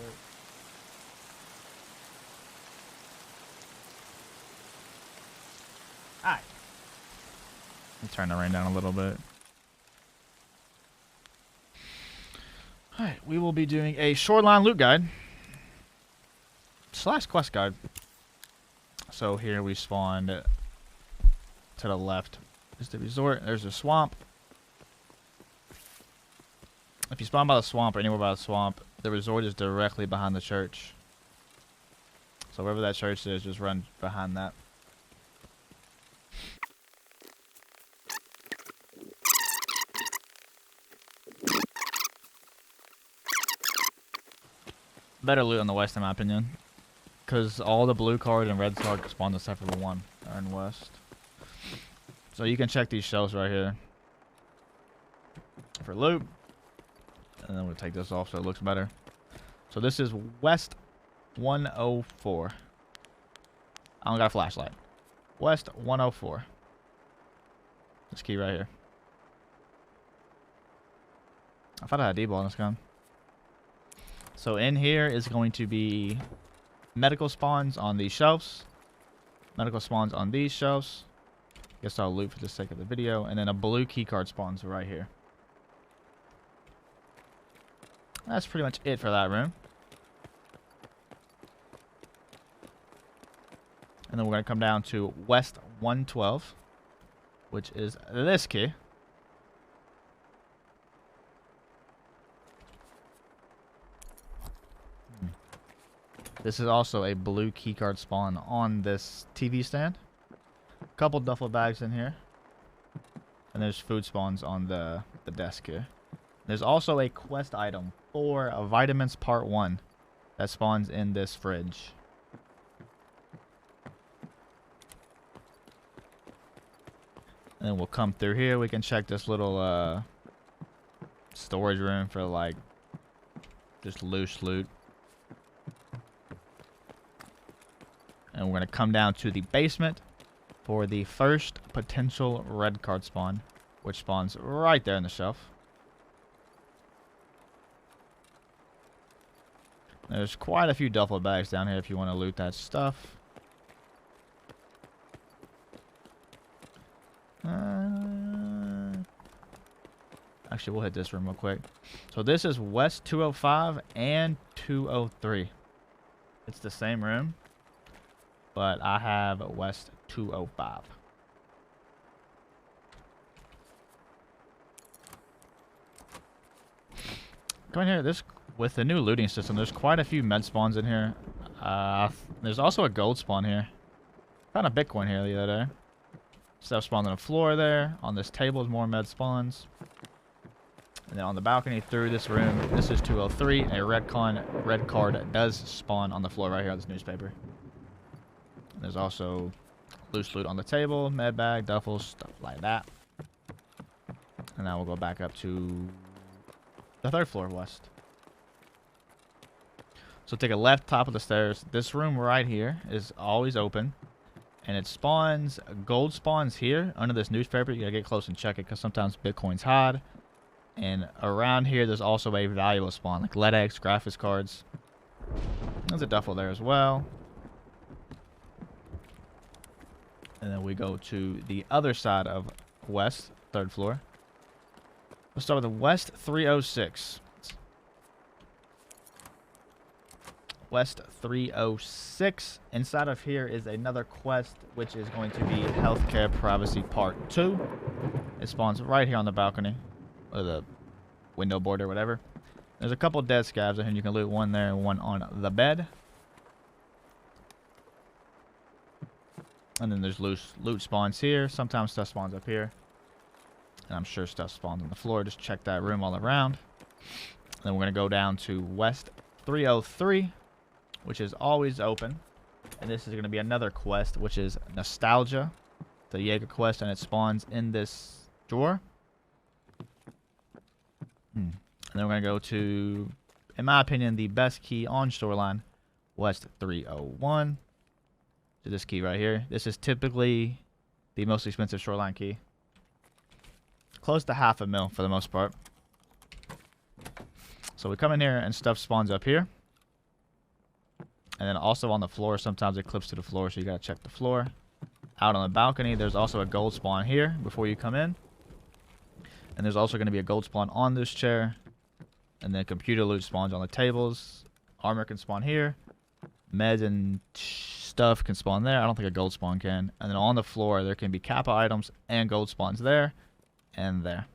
quick. Alright. Let me turn the rain down a little bit. Alright, we will be doing a shoreline loot guide. / quest guide. So here we spawned to the left is the resort. There's a swamp. If you spawn by the swamp or anywhere by the swamp, the resort is directly behind the church. So wherever that church is, just run behind that. Better loot on the west, in my opinion. Because all the blue card and red card spawn except for the one are in west. So you can check these shelves right here for loot. And then we'll take this off so it looks better. So this is West 104. I don't got a flashlight. West 104. This key right here. I thought I had a D-ball in this gun. So in here is going to be medical spawns on these shelves. Medical spawns on these shelves. Guess I'll loot for the sake of the video. And then a blue keycard spawns right here. That's pretty much it for that room. And then we're going to come down to West 112, which is this key. This is also a blue keycard spawn on this TV stand. A couple duffel bags in here. And there's food spawns on the desk here. There's also a quest item for Vitamins Part 1 that spawns in this fridge. And then we'll come through here. We can check this little storage room for like just loose loot. And we're going to come down to the basement for the first potential red card spawn, which spawns right there in the shelf. There's quite a few duffel bags down here if you want to loot that stuff. Actually, we'll hit this room real quick. So this is West 205 and 203. It's the same room, but I have West 205. Go in here. With the new looting system, there's quite a few med spawns in here. There's also a gold spawn here. Found a Bitcoin here the other day. Stuff spawned on the floor there. On this table is more med spawns. And then on the balcony through this room, this is 203. A red card does spawn on the floor right here on this newspaper. And there's also loose loot on the table, med bag, duffels, stuff like that. And now we'll go back up to the 3rd floor west. So take a left, top of the stairs. This room right here is always open. And it spawns, gold spawns here under this newspaper. You gotta get close and check it because sometimes Bitcoins hide. And around here, there's also a valuable spawn, like LEDX, graphics cards. There's a duffel there as well. And then we go to the other side of West, 3rd floor. We'll start with the West 306. West 306. Inside of here is another quest, which is going to be Healthcare Privacy Part 2. It spawns right here on the balcony, or the window board or whatever. There's a couple dead scavs in here. You can loot one there and one on the bed. And then there's loot spawns here. Sometimes stuff spawns up here. And I'm sure stuff spawns on the floor. Just check that room all around. And then we're going to go down to West 303. Which is always open. And this is going to be another quest, which is Nostalgia. The Jaeger quest, and it spawns in this drawer. And then we're going to go to, in my opinion, the best key on Shoreline, West 301. So this key right here. This is typically the most expensive Shoreline key. Close to $500,000 for the most part. So we come in here and stuff spawns up here. And then also on the floor, sometimes it clips to the floor, so you gotta check the floor. Out on the balcony, there's also a gold spawn here before you come in. And there's also gonna be a gold spawn on this chair. And then computer loot spawns on the tables. Armor can spawn here. Meds and stuff can spawn there. I don't think a gold spawn can. And then on the floor, there can be Kappa items and gold spawns there and there.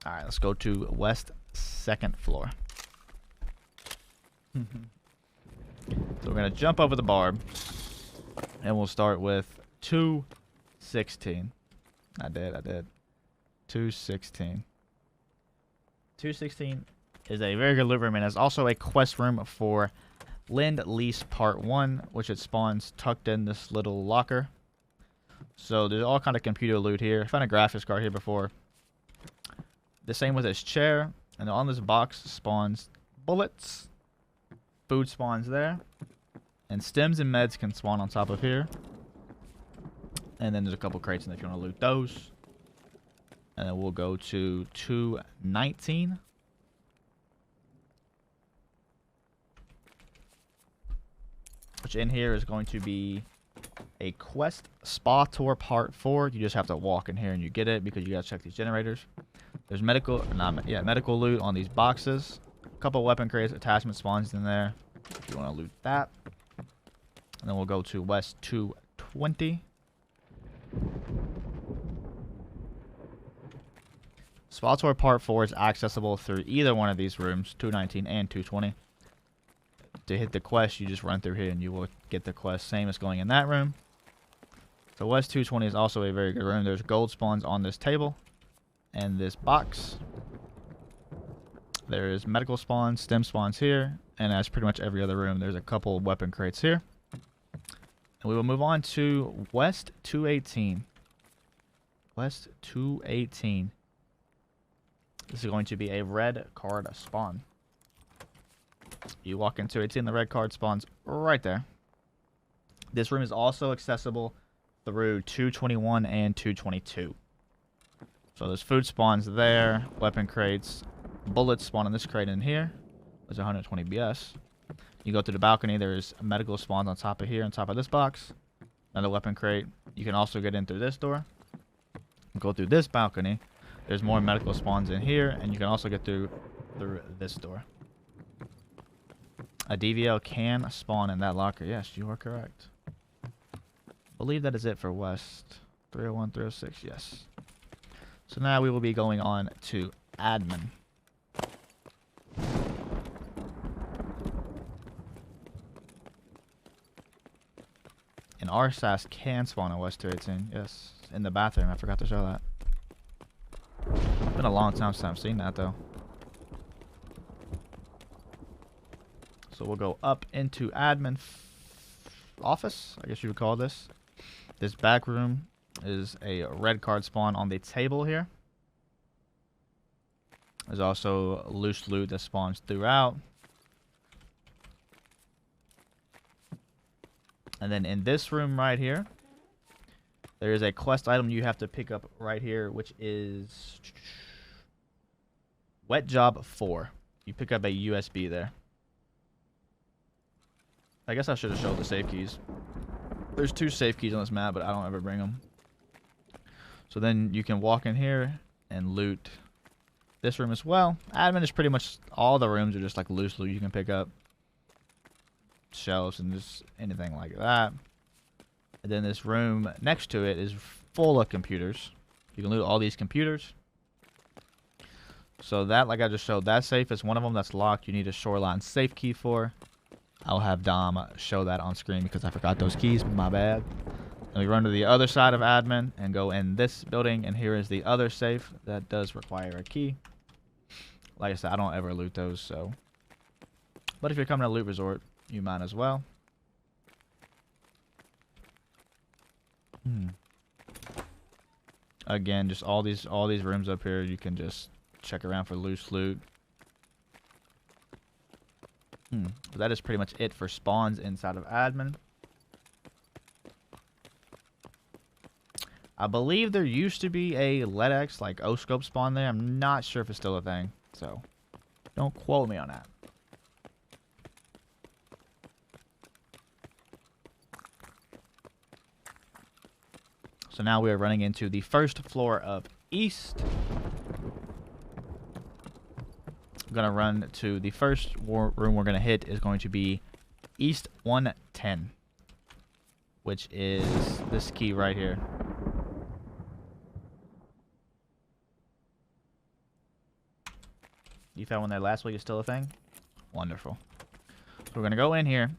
Alright, let's go to west 2nd floor. So we're going to jump over the barb. And we'll start with 216. I did. 216. 216 is a very good loot room, and it's also a quest room for Lend Lease Part 1, which it spawns tucked in this little locker. So there's all kind of computer loot here. I found a graphics card here before. The same with this chair. And on this box spawns bullets. Food spawns there. And stems and meds can spawn on top of here. And then there's a couple crates in there if you want to loot those. And then we'll go to 219. Which in here is going to be a quest spa tour part 4. You just have to walk in here and you get it because you gotta check these generators. There's medical loot on these boxes. A couple weapon crates, attachment spawns in there if you want to loot that. And then we'll go to west 220. Spa tour part 4 is accessible through either one of these rooms, 219 and 220. To hit the quest, you just run through here and you will get the quest. Same as going in that room. So West 220 is also a very good room. There's gold spawns on this table and this box. There's medical spawns, stem spawns here, and as pretty much every other room, there's a couple weapon crates here. And we will move on to West 218. West 218. This is going to be a red card spawn. You walk into 218, the red card spawns right there. This room is also accessible through 221 and 222. So there's food spawns there, weapon crates, bullets spawn in this crate in here. There's 120 BS. You go to the balcony, there's medical spawns on top of here, on top of this box. Another weapon crate. You can also get in through this door. Go through this balcony. There's more medical spawns in here, and you can also get through this door. A DVL can spawn in that locker. Yes, you are correct. I believe that is it for West 301, 306. Yes. So now we will be going on to admin. An RSAS can spawn in West 218. Yes, in the bathroom. I forgot to show that. It's been a long time since I've seen that, though. So we'll go up into admin office, I guess you would call this. This back room is a red card spawn on the table here. There's also loose loot that spawns throughout. And then in this room right here, there is a quest item you have to pick up right here, which is Wet Job 4. You pick up a USB there. I guess I should have showed the safe keys. There's 2 safe keys on this map, but I don't ever bring them. So then you can walk in here and loot this room as well. Admin is pretty much all the rooms are just like loose loot you can pick up. Shelves and just anything like that. And then this room next to it is full of computers. You can loot all these computers. So that, like I just showed, that safe is one of them that's locked. You need a Shoreline safe key for. I'll have Dom show that on screen because I forgot those keys. My bad. And we run to the other side of admin and go in this building. And here is the other safe that does require a key. Like I said, I don't ever loot those. So, but if you're coming to Loot Resort, you might as well. Again, just all these rooms up here, you can just check around for loose loot. So that is pretty much it for spawns inside of admin. I believe there used to be a LEDX, like O-scope spawn there. I'm not sure if it's still a thing, so don't quote me on that. So now we are running into the first floor of East. I'm going to run to the first room we're going to hit is going to be East 110, which is this key right here. You found one there last week. It's still a thing? Wonderful. So we're going to go in here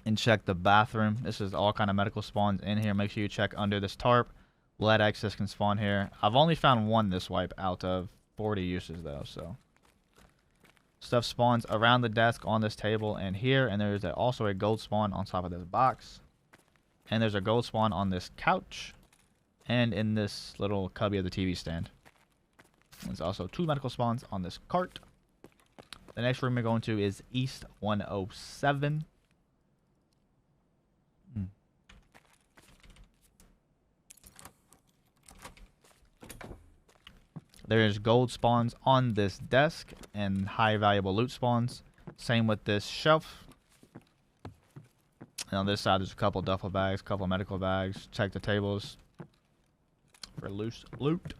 and check the bathroom. This is all kind of medical spawns in here. Make sure you check under this tarp. Lead access can spawn here. I've only found one this wipe out of 40 uses though, so. Stuff spawns around the desk on this table and here, and there's also a gold spawn on top of this box. And there's a gold spawn on this couch and in this little cubby of the TV stand. There's also 2 medical spawns on this cart. The next room we're going to is East 107. There's gold spawns on this desk and high valuable loot spawns. Same with this shelf. And on this side there's a couple duffel bags, a couple medical bags. Check the tables for loose loot.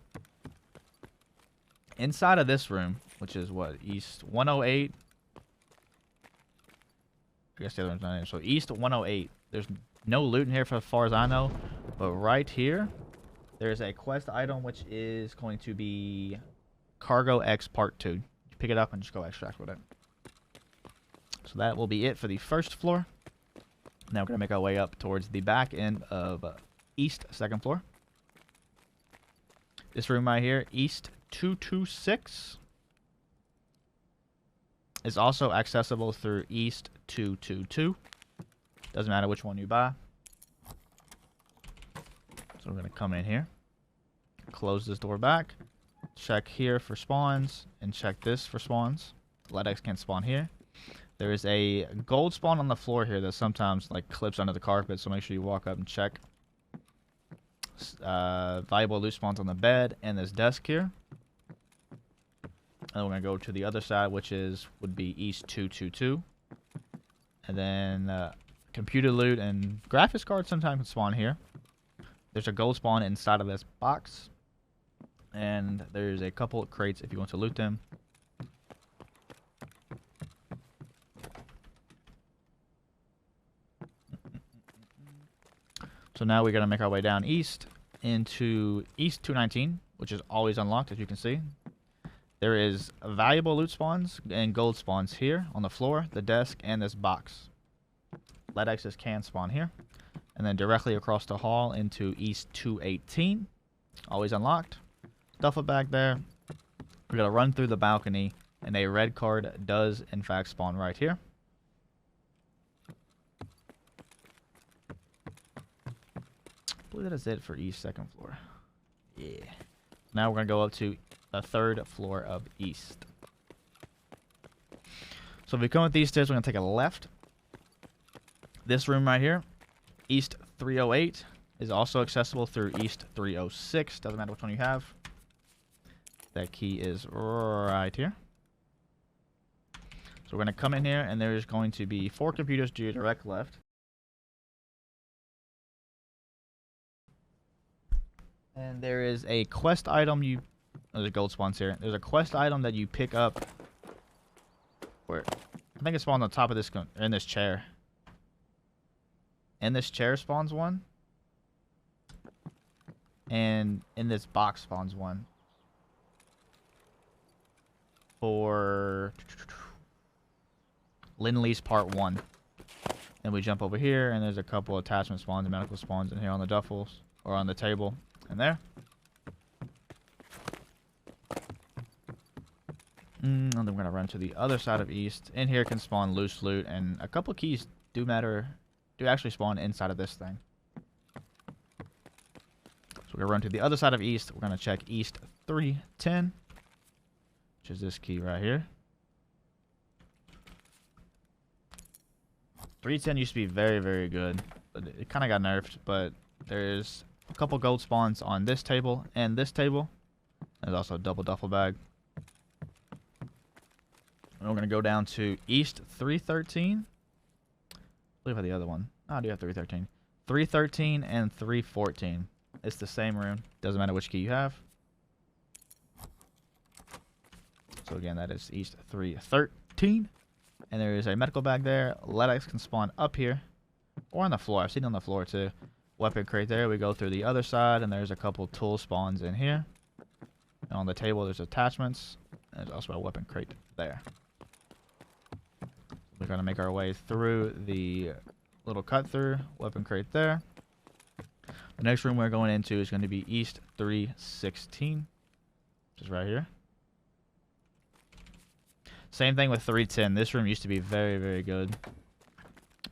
Inside of this room, which is what, East 108. I guess the other one's not in. So East 108. There's no loot in here for as far as I know. But right here, there's a quest item which is going to be Cargo X Part 2. You pick it up and just go extract with it. So that will be it for the first floor. Now we're going to make our way up towards the back end of East 2nd floor. This room right here, East 226, is also accessible through East 222. Doesn't matter which one you buy. So we're going to come in here, close this door back, check here for spawns, and check this for spawns. LEDX can't spawn here. There is a gold spawn on the floor here that sometimes like clips under the carpet, so make sure you walk up and check. Valuable loot spawns on the bed and this desk here. And then we're going to go to the other side, which would be East 222. And then computer loot and graphics cards sometimes can spawn here. There's a gold spawn inside of this box. And there's a couple of crates if you want to loot them. So now we're going to make our way down east into East 219, which is always unlocked, as you can see. There is valuable loot spawns and gold spawns here on the floor, the desk, and this box. LEDXs can spawn here. And then directly across the hall into East 218, always unlocked. Duffel bag there. We're going to run through the balcony, and a red card does, in fact, spawn right here. I believe that is it for East 2nd floor. Yeah. Now we're going to go up to the 3rd floor of East. So if we come up these stairs, we're going to take a left. This room right here, East 308, is also accessible through East 306. Doesn't matter which one you have. That key is right here. So we're going to come in here, and there's going to be 4 computers to your direct left. And there is a quest item there's a gold spawns here. There's a quest item that you pick up. Where I think it spawned on top of this in this chair. In this chair spawns one. And in this box spawns one. For Lindley's Part 1. And we jump over here, and there's a couple attachment spawns and medical spawns in here on the duffels or on the table. And there. And then we're going to run to the other side of East. In here can spawn loose loot, and a couple keys do actually spawn inside of this thing. So we're going to run to the other side of East. We're going to check East 310, which is this key right here. 310 used to be very, very good, but it kind of got nerfed, but there's a couple gold spawns on this table and this table. There's also a double duffel bag. And we're going to go down to East 313. I believe I have the other one. Oh, I do have 313. 313 and 314. It's the same room. Doesn't matter which key you have. So again, that is East 313. And there is a medical bag there. Ledex can spawn up here or on the floor. I've seen it on the floor too. Weapon crate there. We go through the other side, and there's a couple tool spawns in here. And on the table, there's attachments. There's also a weapon crate there. We're going to make our way through the little cut through. Weapon crate there. The next room we're going into is going to be East 316, which is right here. Same thing with 310. This room used to be very, very good.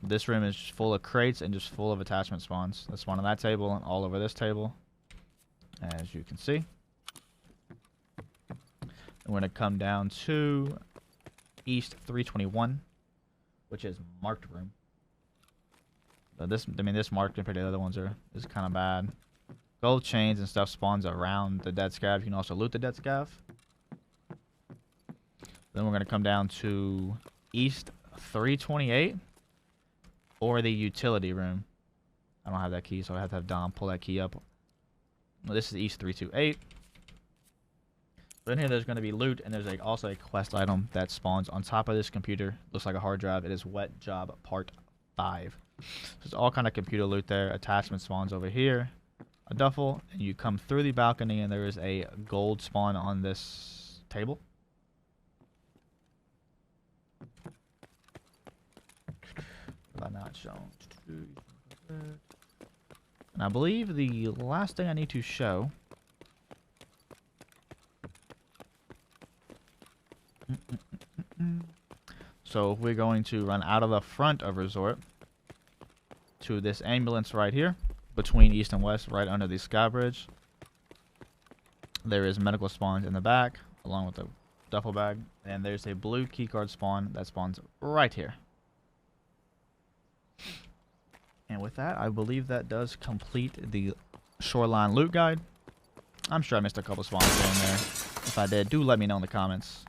This room is full of crates and just full of attachment spawns. That's one on that table and all over this table, as you can see. And we're going to come down to East 321, which is marked room. So this marked compared to the other ones is kind of bad. Gold chains and stuff spawns around the dead scav. You can also loot the dead scav. Then we're going to come down to East 328 or the utility room. I don't have that key, so I have to have Dom pull that key up. Well, this is East 328. But in here, there's going to be loot, and there's also a quest item that spawns on top of this computer. Looks like a hard drive. It is Wet Job Part 5. So there's all kind of computer loot there. Attachment spawns over here. A duffel, and you come through the balcony, and there is a gold spawn on this table. Have I not shown? And I believe the last thing I need to show so we're going to run out of the front of Resort to this ambulance right here between East and West, right under the sky bridge. There is medical spawns in the back along with the duffel bag, and there's a blue keycard spawn that spawns right here. And with that, I believe that does complete the Shoreline loot guide. I'm sure I missed a couple spawns here and there. If I did, do let me know in the comments.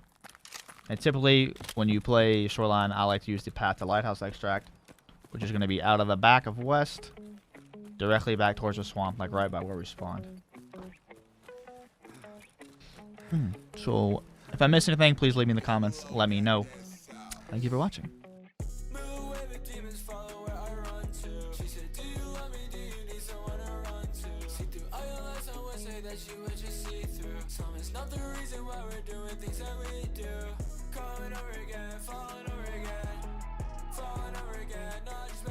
And typically, when you play Shoreline, I like to use the Path to Lighthouse extract, which is going to be out of the back of West, directly back towards the swamp, like right by where we spawned. So, if I missed anything, please leave me in the comments. Let me know. Thank you for watching. It's not the reason why we're doing things that we do. Coming over again, falling over again, falling over again, not just